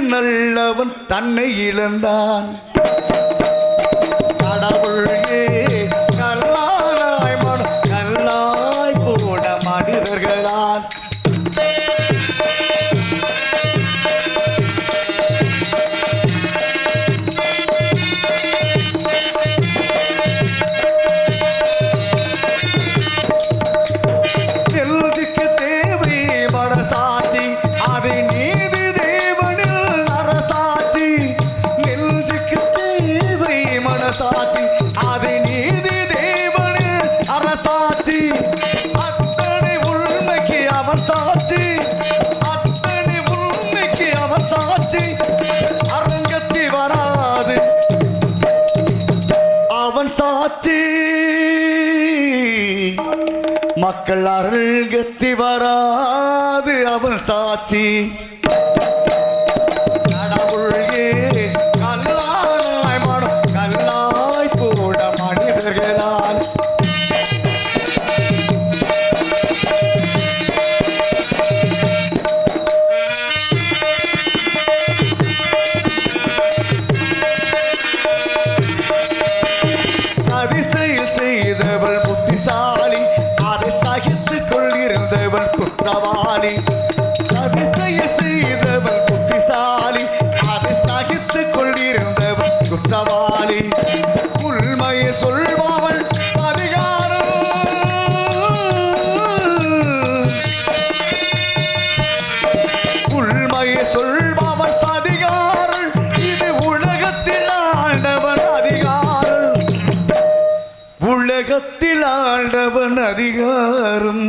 நல்லவன் தன்னை இழந்தான். கடவுளே கல்லாய் மனம் கல்லாய் போட மனிதர்களால் அரங்கத்தி வராது அவன் சாட்சி. மக்கள் அரங்கத்தி வராது அவன் சாட்சி. கடவுளே கல்லாய் மனம் கல்லாய் போட மனிதர்களால் குற்றவாளி. சதிசெய செய்தவன் புத்திசாலி, அதை சகித்துக் கொண்டிருந்தவன் குற்றவாளி. உண்மையை சொல்பவன் அதிகாரம், உண்மையை சொல்பவன் அதிகாரம். இது உலகத்தில் ஆண்டவன் அதிகாரம், உலகத்தில் ஆண்டவன் அதிகாரம்.